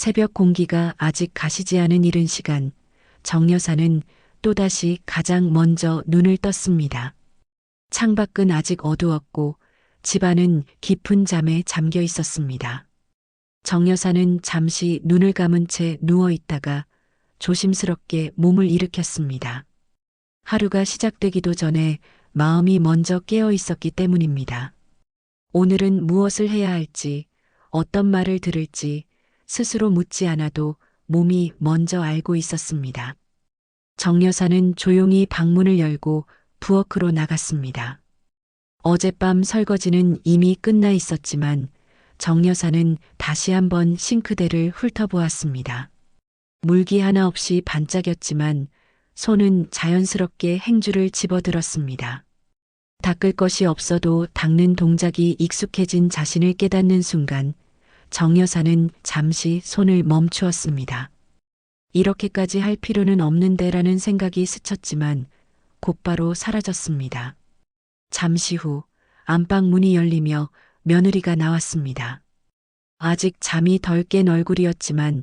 새벽 공기가 아직 가시지 않은 이른 시간, 정 여사는 또다시 가장 먼저 눈을 떴습니다. 창밖은 아직 어두웠고 집안은 깊은 잠에 잠겨 있었습니다. 정 여사는 잠시 눈을 감은 채 누워 있다가 조심스럽게 몸을 일으켰습니다. 하루가 시작되기도 전에 마음이 먼저 깨어 있었기 때문입니다. 오늘은 무엇을 해야 할지, 어떤 말을 들을지 스스로 묻지 않아도 몸이 먼저 알고 있었습니다. 정 여사는 조용히 방문을 열고 부엌으로 나갔습니다. 어젯밤 설거지는 이미 끝나 있었지만 정 여사는 다시 한번 싱크대를 훑어보았습니다. 물기 하나 없이 반짝였지만 손은 자연스럽게 행주를 집어들었습니다. 닦을 것이 없어도 닦는 동작이 익숙해진 자신을 깨닫는 순간 정 여사는 잠시 손을 멈추었습니다. 이렇게까지 할 필요는 없는데라는 생각이 스쳤지만 곧바로 사라졌습니다. 잠시 후 안방 문이 열리며 며느리가 나왔습니다. 아직 잠이 덜 깬 얼굴이었지만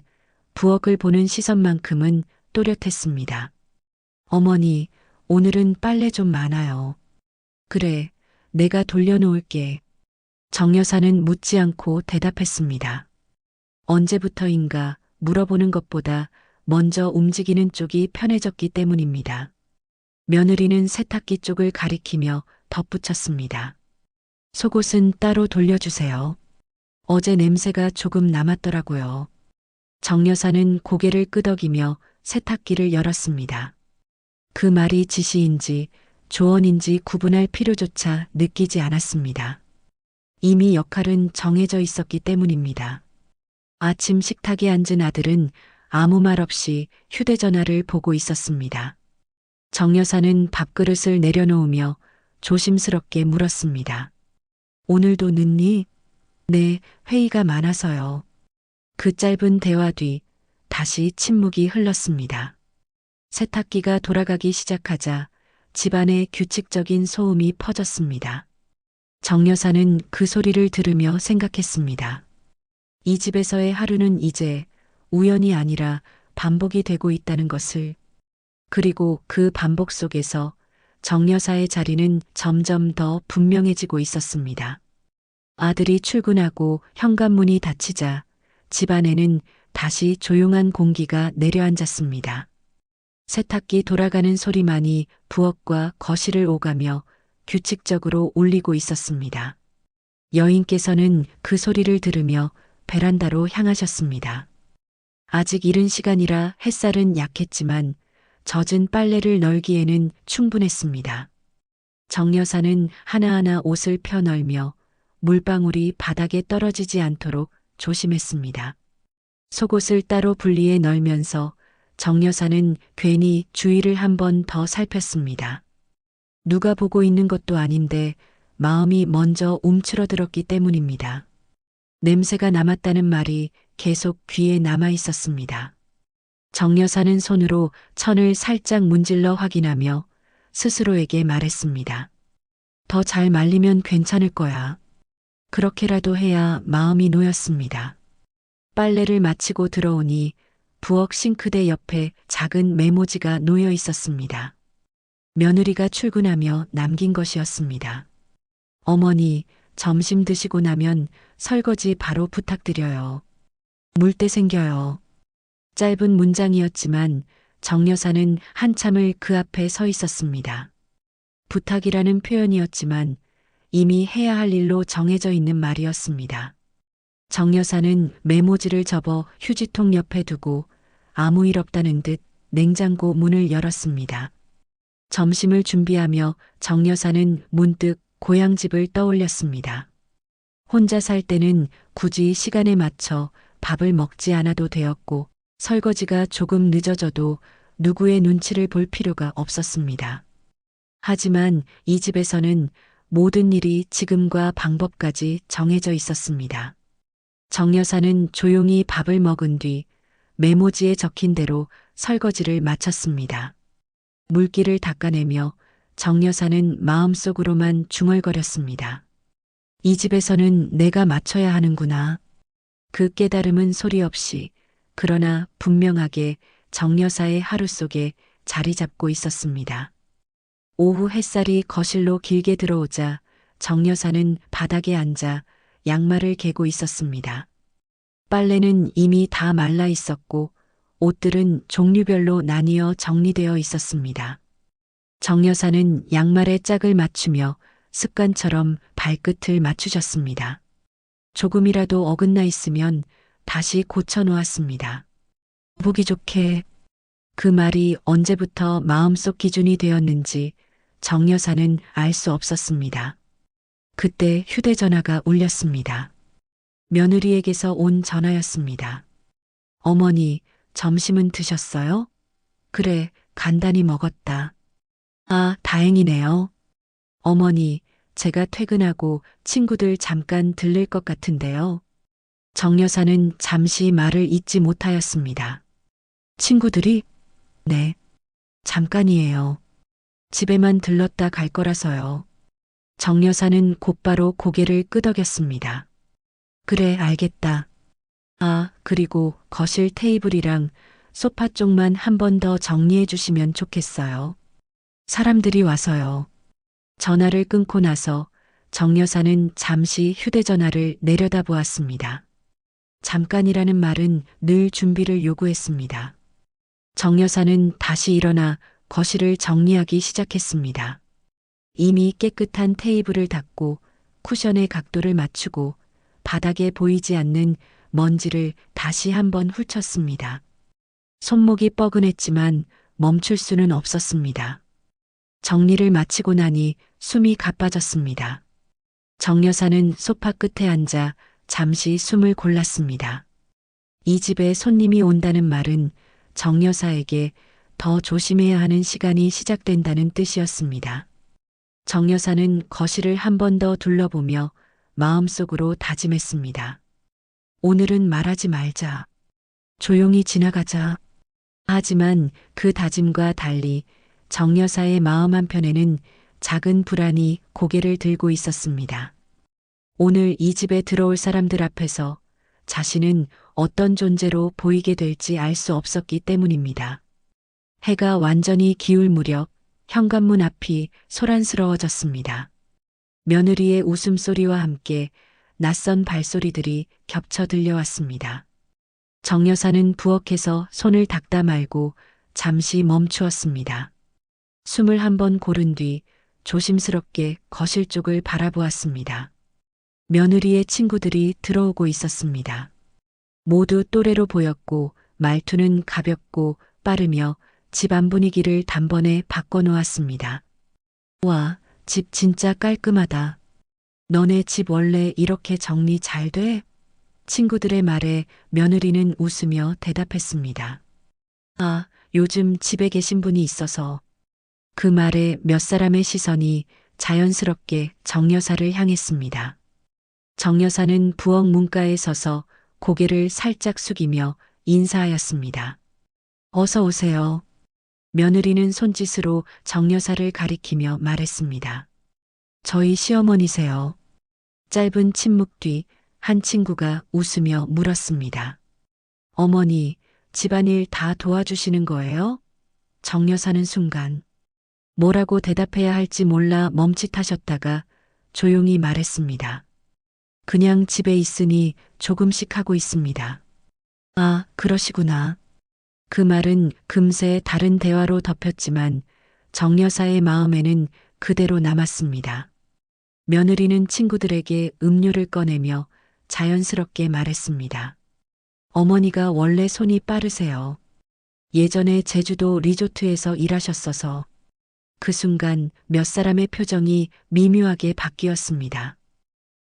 부엌을 보는 시선만큼은 또렷했습니다. 어머니, 오늘은 빨래 좀 많아요. 그래, 내가 돌려놓을게. 정 여사는 묻지 않고 대답했습니다. 언제부터인가 물어보는 것보다 먼저 움직이는 쪽이 편해졌기 때문입니다. 며느리는 세탁기 쪽을 가리키며 덧붙였습니다. 속옷은 따로 돌려주세요. 어제 냄새가 조금 남았더라고요. 정 여사는 고개를 끄덕이며 세탁기를 열었습니다. 그 말이 지시인지 조언인지 구분할 필요조차 느끼지 않았습니다. 이미 역할은 정해져 있었기 때문입니다. 아침 식탁에 앉은 아들은 아무 말 없이 휴대전화를 보고 있었습니다. 정 여사는 밥그릇을 내려놓으며 조심스럽게 물었습니다. 오늘도 늦니? 네, 회의가 많아서요. 그 짧은 대화 뒤 다시 침묵이 흘렀습니다. 세탁기가 돌아가기 시작하자 집안에 규칙적인 소음이 퍼졌습니다. 정 여사는 그 소리를 들으며 생각했습니다. 이 집에서의 하루는 이제 우연이 아니라 반복이 되고 있다는 것을, 그리고 그 반복 속에서 정 여사의 자리는 점점 더 분명해지고 있었습니다. 아들이 출근하고 현관문이 닫히자 집안에는 다시 조용한 공기가 내려앉았습니다. 세탁기 돌아가는 소리만이 부엌과 거실을 오가며 규칙적으로 울리고 있었습니다. 여인께서는 그 소리를 들으며 베란다로 향하셨습니다. 아직 이른 시간이라 햇살은 약했지만 젖은 빨래를 널기에는 충분했습니다. 정 여사는 하나하나 옷을 펴널며 물방울이 바닥에 떨어지지 않도록 조심했습니다. 속옷을 따로 분리해 널면서 정 여사는 괜히 주위를 한 번 더 살폈습니다. 누가 보고 있는 것도 아닌데 마음이 먼저 움츠러들었기 때문입니다. 냄새가 남았다는 말이 계속 귀에 남아 있었습니다. 정 여사는 손으로 천을 살짝 문질러 확인하며 스스로에게 말했습니다. 더 잘 말리면 괜찮을 거야. 그렇게라도 해야 마음이 놓였습니다. 빨래를 마치고 들어오니 부엌 싱크대 옆에 작은 메모지가 놓여 있었습니다. 며느리가 출근하며 남긴 것이었습니다. 어머니, 점심 드시고 나면 설거지 바로 부탁드려요. 물때 생겨요. 짧은 문장이었지만 정 여사는 한참을 그 앞에 서 있었습니다. 부탁이라는 표현이었지만 이미 해야 할 일로 정해져 있는 말이었습니다. 정 여사는 메모지를 접어 휴지통 옆에 두고 아무 일 없다는 듯 냉장고 문을 열었습니다. 점심을 준비하며 정 여사는 문득 고향집을 떠올렸습니다. 혼자 살 때는 굳이 시간에 맞춰 밥을 먹지 않아도 되었고 설거지가 조금 늦어져도 누구의 눈치를 볼 필요가 없었습니다. 하지만 이 집에서는 모든 일이 지금과 방법까지 정해져 있었습니다. 정 여사는 조용히 밥을 먹은 뒤 메모지에 적힌 대로 설거지를 마쳤습니다. 물기를 닦아내며 정 여사는 마음속으로만 중얼거렸습니다. 이 집에서는 내가 맞춰야 하는구나. 그 깨달음은 소리 없이 그러나 분명하게 정 여사의 하루 속에 자리 잡고 있었습니다. 오후 햇살이 거실로 길게 들어오자 정 여사는 바닥에 앉아 양말을 개고 있었습니다. 빨래는 이미 다 말라 있었고 옷들은 종류별로 나뉘어 정리되어 있었습니다. 정 여사는 양말에 짝을 맞추며 습관처럼 발끝을 맞추셨습니다. 조금이라도 어긋나 있으면 다시 고쳐 놓았습니다. 보기 좋게 그 말이 언제부터 마음속 기준이 되었는지 정 여사는 알 수 없었습니다. 그때 휴대전화가 울렸습니다. 며느리에게서 온 전화였습니다. 어머니, 점심은 드셨어요? 그래, 간단히 먹었다. 아, 다행이네요. 어머니, 제가 퇴근하고 친구들 잠깐 들릴 것 같은데요. 정 여사는 잠시 말을 잇지 못하였습니다. 친구들이? 네, 잠깐이에요. 집에만 들렀다 갈 거라서요. 정 여사는 곧바로 고개를 끄덕였습니다. 그래, 알겠다. 아, 그리고 거실 테이블이랑 소파 쪽만 한 번 더 정리해 주시면 좋겠어요. 사람들이 와서요. 전화를 끊고 나서 정 여사는 잠시 휴대전화를 내려다보았습니다. 잠깐이라는 말은 늘 준비를 요구했습니다. 정 여사는 다시 일어나 거실을 정리하기 시작했습니다. 이미 깨끗한 테이블을 닦고 쿠션의 각도를 맞추고 바닥에 보이지 않는 먼지를 다시 한번 훑쳤습니다. 손목이 뻐근했지만 멈출 수는 없었습니다. 정리를 마치고 나니 숨이 가빠졌습니다. 정 여사는 소파 끝에 앉아 잠시 숨을 골랐습니다. 이 집에 손님이 온다는 말은 정 여사에게 더 조심해야 하는 시간이 시작된다는 뜻이었습니다. 정 여사는 거실을 한 번 더 둘러보며 마음속으로 다짐했습니다. 오늘은 말하지 말자. 조용히 지나가자. 하지만 그 다짐과 달리 정 여사의 마음 한편에는 작은 불안이 고개를 들고 있었습니다. 오늘 이 집에 들어올 사람들 앞에서 자신은 어떤 존재로 보이게 될지 알 수 없었기 때문입니다. 해가 완전히 기울 무렵 현관문 앞이 소란스러워졌습니다. 며느리의 웃음소리와 함께 낯선 발소리들이 겹쳐 들려왔습니다. 정 여사는 부엌에서 손을 닦다 말고 잠시 멈추었습니다. 숨을 한번 고른 뒤 조심스럽게 거실 쪽을 바라보았습니다. 며느리의 친구들이 들어오고 있었습니다. 모두 또래로 보였고 말투는 가볍고 빠르며 집안 분위기를 단번에 바꿔놓았습니다. 와, 집 진짜 깔끔하다. 너네 집 원래 이렇게 정리 잘 돼? 친구들의 말에 며느리는 웃으며 대답했습니다. 아, 요즘 집에 계신 분이 있어서. 그 말에 몇 사람의 시선이 자연스럽게 정 여사를 향했습니다. 정 여사는 부엌 문가에 서서 고개를 살짝 숙이며 인사하였습니다. 어서 오세요. 며느리는 손짓으로 정 여사를 가리키며 말했습니다. 저희 시어머니세요. 짧은 침묵 뒤 한 친구가 웃으며 물었습니다. 어머니, 집안일 다 도와주시는 거예요? 정 여사는 순간 뭐라고 대답해야 할지 몰라 멈칫하셨다가 조용히 말했습니다. 그냥 집에 있으니 조금씩 하고 있습니다. 아, 그러시구나. 그 말은 금세 다른 대화로 덮였지만 정 여사의 마음에는 그대로 남았습니다. 며느리는 친구들에게 음료를 꺼내며 자연스럽게 말했습니다. 어머니가 원래 손이 빠르세요. 예전에 제주도 리조트에서 일하셨어서. 그 순간 몇 사람의 표정이 미묘하게 바뀌었습니다.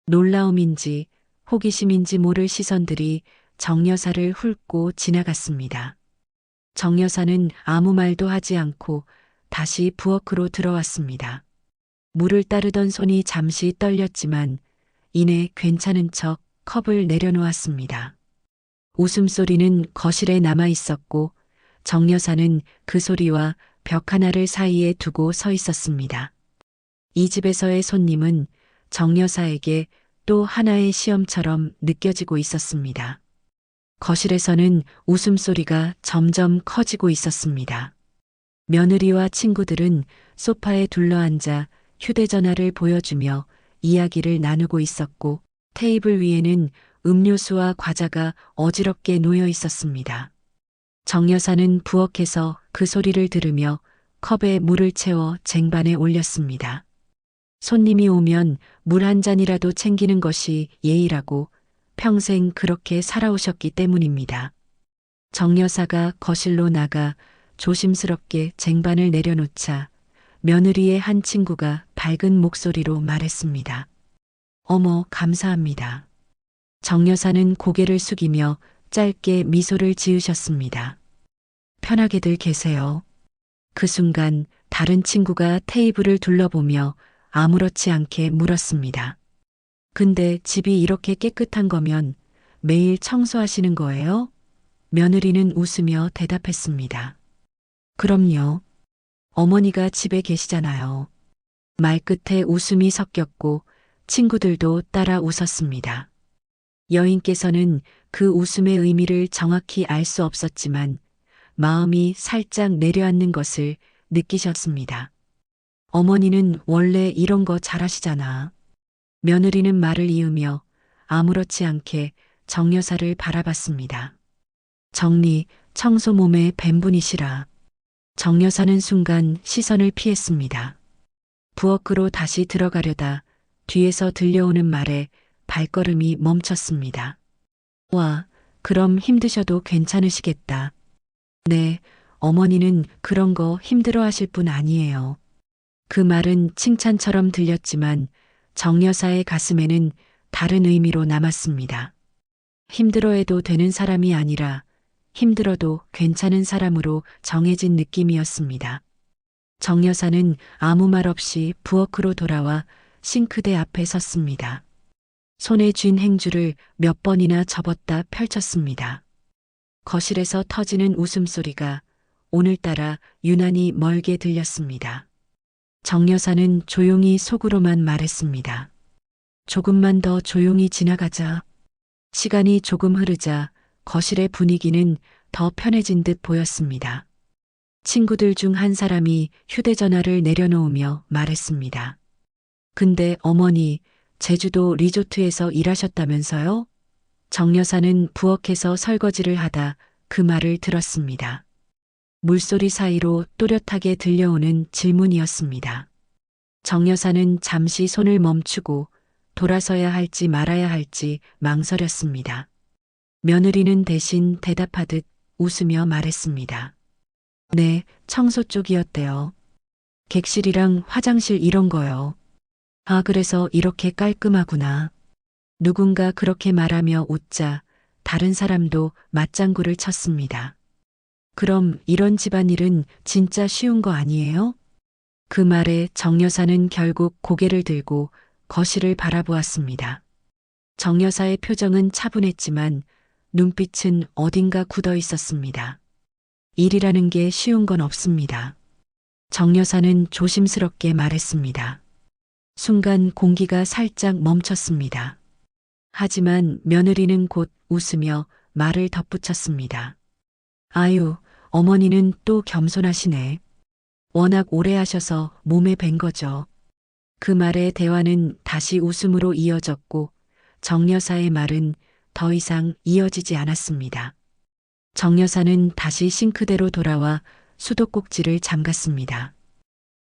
놀라움인지 호기심인지 모를 시선들이 정 여사를 훑고 지나갔습니다. 정 여사는 아무 말도 하지 않고 다시 부엌으로 들어왔습니다. 물을 따르던 손이 잠시 떨렸지만 이내 괜찮은 척 컵을 내려놓았습니다. 웃음소리는 거실에 남아 있었고 정 여사는 그 소리와 벽 하나를 사이에 두고 서 있었습니다. 이 집에서의 손님은 정 여사에게 또 하나의 시험처럼 느껴지고 있었습니다. 거실에서는 웃음소리가 점점 커지고 있었습니다. 며느리와 친구들은 소파에 둘러앉아 휴대전화를 보여주며 이야기를 나누고 있었고 테이블 위에는 음료수와 과자가 어지럽게 놓여 있었습니다. 정 여사는 부엌에서 그 소리를 들으며 컵에 물을 채워 쟁반에 올렸습니다. 손님이 오면 물 한 잔이라도 챙기는 것이 예의라고 평생 그렇게 살아오셨기 때문입니다. 정 여사가 거실로 나가 조심스럽게 쟁반을 내려놓자 며느리의 한 친구가 밝은 목소리로 말했습니다. 어머, 감사합니다. 정 여사는 고개를 숙이며 짧게 미소를 지으셨습니다. 편하게들 계세요. 그 순간 다른 친구가 테이블을 둘러보며 아무렇지 않게 물었습니다. 근데 집이 이렇게 깨끗한 거면 매일 청소하시는 거예요? 며느리는 웃으며 대답했습니다. 그럼요. 어머니가 집에 계시잖아요. 말끝에 웃음이 섞였고 친구들도 따라 웃었습니다. 여인께서는 그 웃음의 의미를 정확히 알 수 없었지만 마음이 살짝 내려앉는 것을 느끼셨습니다. 어머니는 원래 이런 거 잘하시잖아. 며느리는 말을 이으며 아무렇지 않게 정 여사를 바라봤습니다. 정리, 청소 몸에 뱀분이시라. 정 여사는 순간 시선을 피했습니다. 부엌으로 다시 들어가려다 뒤에서 들려오는 말에 발걸음이 멈췄습니다. 와, 그럼 힘드셔도 괜찮으시겠다. 네, 어머니는 그런 거 힘들어 하실 분 아니에요. 그 말은 칭찬처럼 들렸지만 정 여사의 가슴에는 다른 의미로 남았습니다. 힘들어해도 되는 사람이 아니라 힘들어도 괜찮은 사람으로 정해진 느낌이었습니다. 정 여사는 아무 말 없이 부엌으로 돌아와 싱크대 앞에 섰습니다. 손에 쥔 행주를 몇 번이나 접었다 펼쳤습니다. 거실에서 터지는 웃음소리가 오늘따라 유난히 멀게 들렸습니다. 정 여사는 조용히 속으로만 말했습니다. 조금만 더 조용히 지나가자. 시간이 조금 흐르자 거실의 분위기는 더 편해진 듯 보였습니다. 친구들 중 한 사람이 휴대전화를 내려놓으며 말했습니다. 근데 어머니, 제주도 리조트에서 일하셨다면서요? 정 여사는 부엌에서 설거지를 하다 그 말을 들었습니다. 물소리 사이로 또렷하게 들려오는 질문이었습니다. 정 여사는 잠시 손을 멈추고 돌아서야 할지 말아야 할지 망설였습니다. 며느리는 대신 대답하듯 웃으며 말했습니다. 네, 청소 쪽이었대요. 객실이랑 화장실 이런 거요. 아, 그래서 이렇게 깔끔하구나. 누군가 그렇게 말하며 웃자 다른 사람도 맞장구를 쳤습니다. 그럼 이런 집안일은 진짜 쉬운 거 아니에요? 그 말에 정 여사는 결국 고개를 들고 거실을 바라보았습니다. 정 여사의 표정은 차분했지만 눈빛은 어딘가 굳어 있었습니다. 일이라는 게 쉬운 건 없습니다. 정 여사는 조심스럽게 말했습니다. 순간 공기가 살짝 멈췄습니다. 하지만 며느리는 곧 웃으며 말을 덧붙였습니다. 아유, 어머니는 또 겸손하시네. 워낙 오래 하셔서 몸에 밴 거죠. 그 말에 대화는 다시 웃음으로 이어졌고 정 여사의 말은 더 이상 이어지지 않았습니다. 정 여사는 다시 싱크대로 돌아와 수도꼭지를 잠갔습니다.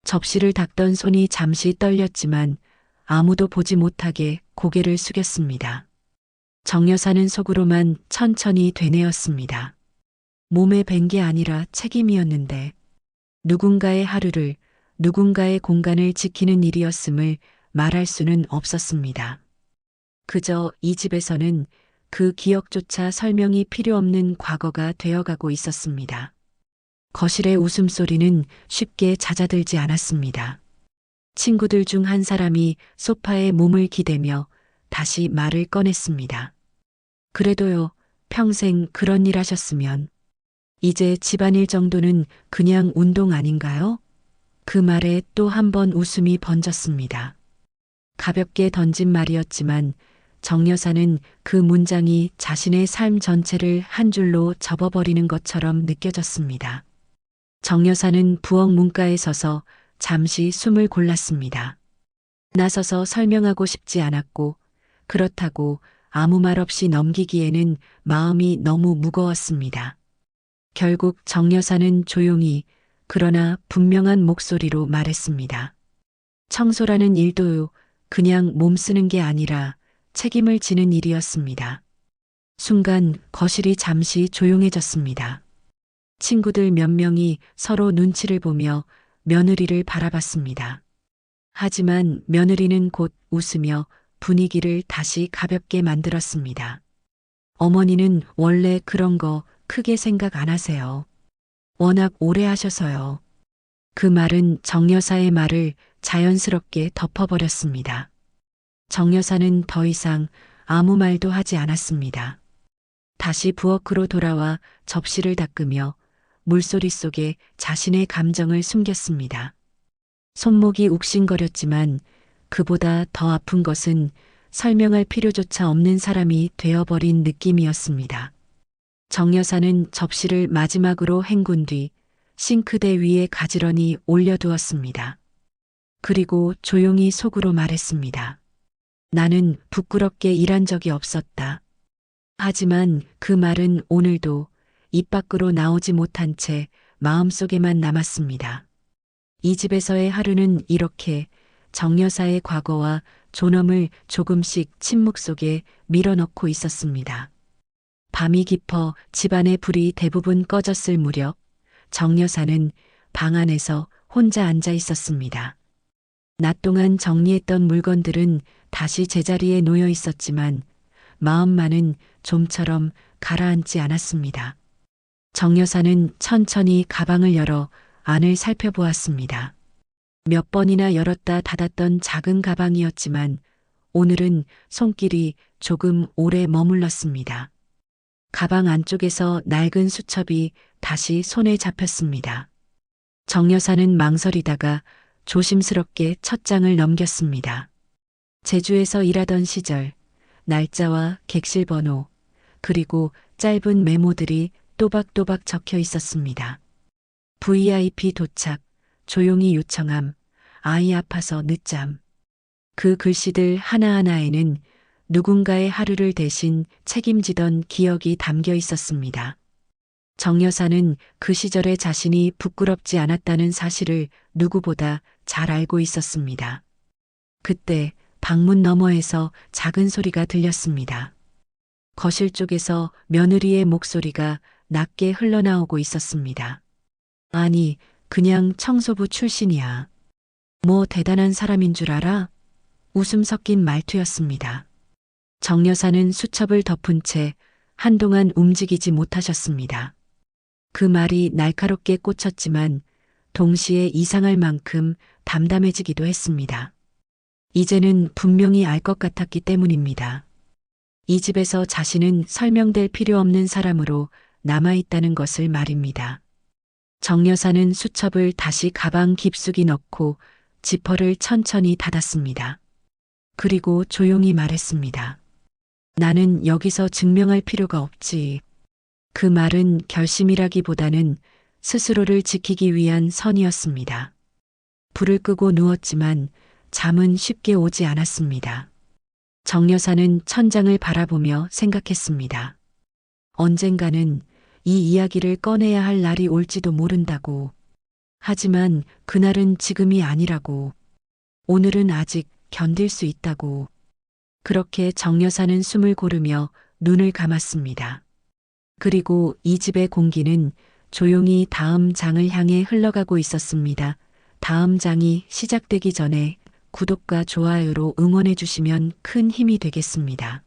접시를 닦던 손이 잠시 떨렸지만 아무도 보지 못하게 고개를 숙였습니다. 정 여사는 속으로만 천천히 되뇌었습니다. 몸에 밴 게 아니라 책임이었는데 누군가의 하루를, 누군가의 공간을 지키는 일이었음을 말할 수는 없었습니다. 그저 이 집에서는 그 기억조차 설명이 필요 없는 과거가 되어가고 있었습니다. 거실의 웃음소리는 쉽게 잦아들지 않았습니다. 친구들 중 한 사람이 소파에 몸을 기대며 다시 말을 꺼냈습니다. 그래도요, 평생 그런 일 하셨으면 이제 집안일 정도는 그냥 운동 아닌가요? 그 말에 또 한 번 웃음이 번졌습니다. 가볍게 던진 말이었지만 정 여사는 그 문장이 자신의 삶 전체를 한 줄로 접어버리는 것처럼 느껴졌습니다. 정 여사는 부엌 문가에 서서 잠시 숨을 골랐습니다. 나서서 설명하고 싶지 않았고, 그렇다고 아무 말 없이 넘기기에는 마음이 너무 무거웠습니다. 결국 정 여사는 조용히 그러나 분명한 목소리로 말했습니다. 청소라는 일도요, 그냥 몸 쓰는 게 아니라 책임을 지는 일이었습니다. 순간 거실이 잠시 조용해졌습니다. 친구들 몇 명이 서로 눈치를 보며 며느리를 바라봤습니다. 하지만 며느리는 곧 웃으며 분위기를 다시 가볍게 만들었습니다. 어머니는 원래 그런 거 크게 생각 안 하세요. 워낙 오래 하셔서요. 그 말은 정 여사의 말을 자연스럽게 덮어버렸습니다. 정 여사는 더 이상 아무 말도 하지 않았습니다. 다시 부엌으로 돌아와 접시를 닦으며 물소리 속에 자신의 감정을 숨겼습니다. 손목이 욱신거렸지만 그보다 더 아픈 것은 설명할 필요조차 없는 사람이 되어버린 느낌이었습니다. 정 여사는 접시를 마지막으로 헹군 뒤 싱크대 위에 가지런히 올려두었습니다. 그리고 조용히 속으로 말했습니다. 나는 부끄럽게 일한 적이 없었다. 하지만 그 말은 오늘도 입 밖으로 나오지 못한 채 마음속에만 남았습니다. 이 집에서의 하루는 이렇게 정 여사의 과거와 존엄을 조금씩 침묵 속에 밀어넣고 있었습니다. 밤이 깊어 집안의 불이 대부분 꺼졌을 무렵 정 여사는 방 안에서 혼자 앉아 있었습니다. 낮 동안 정리했던 물건들은 다시 제자리에 놓여 있었지만 마음만은 좀처럼 가라앉지 않았습니다. 정 여사는 천천히 가방을 열어 안을 살펴보았습니다. 몇 번이나 열었다 닫았던 작은 가방이었지만 오늘은 손길이 조금 오래 머물렀습니다. 가방 안쪽에서 낡은 수첩이 다시 손에 잡혔습니다. 정 여사는 망설이다가 조심스럽게 첫 장을 넘겼습니다. 제주에서 일하던 시절, 날짜와 객실 번호, 그리고 짧은 메모들이 또박또박 적혀 있었습니다. VIP 도착, 조용히 요청함, 아이 아파서 늦잠. 그 글씨들 하나하나에는 누군가의 하루를 대신 책임지던 기억이 담겨 있었습니다. 정 여사는 그 시절에 자신이 부끄럽지 않았다는 사실을 누구보다 잘 알고 있었습니다. 그때 방문 너머에서 작은 소리가 들렸습니다. 거실 쪽에서 며느리의 목소리가 낮게 흘러나오고 있었습니다. 아니, 그냥 청소부 출신이야. 뭐 대단한 사람인 줄 알아? 웃음 섞인 말투였습니다. 정 여사는 수첩을 덮은 채 한동안 움직이지 못하셨습니다. 그 말이 날카롭게 꽂혔지만 동시에 이상할 만큼 담담해지기도 했습니다. 이제는 분명히 알 것 같았기 때문입니다. 이 집에서 자신은 설명될 필요 없는 사람으로 남아있다는 것을 말입니다. 정 여사는 수첩을 다시 가방 깊숙이 넣고 지퍼를 천천히 닫았습니다. 그리고 조용히 말했습니다. 나는 여기서 증명할 필요가 없지. 그 말은 결심이라기보다는 스스로를 지키기 위한 선이었습니다. 불을 끄고 누웠지만 잠은 쉽게 오지 않았습니다. 정 여사는 천장을 바라보며 생각했습니다. 언젠가는 이 이야기를 꺼내야 할 날이 올지도 모른다고. 하지만 그날은 지금이 아니라고. 오늘은 아직 견딜 수 있다고. 그렇게 정 여사는 숨을 고르며 눈을 감았습니다. 그리고 이 집의 공기는 조용히 다음 장을 향해 흘러가고 있었습니다. 다음 장이 시작되기 전에 구독과 좋아요로 응원해 주시면 큰 힘이 되겠습니다.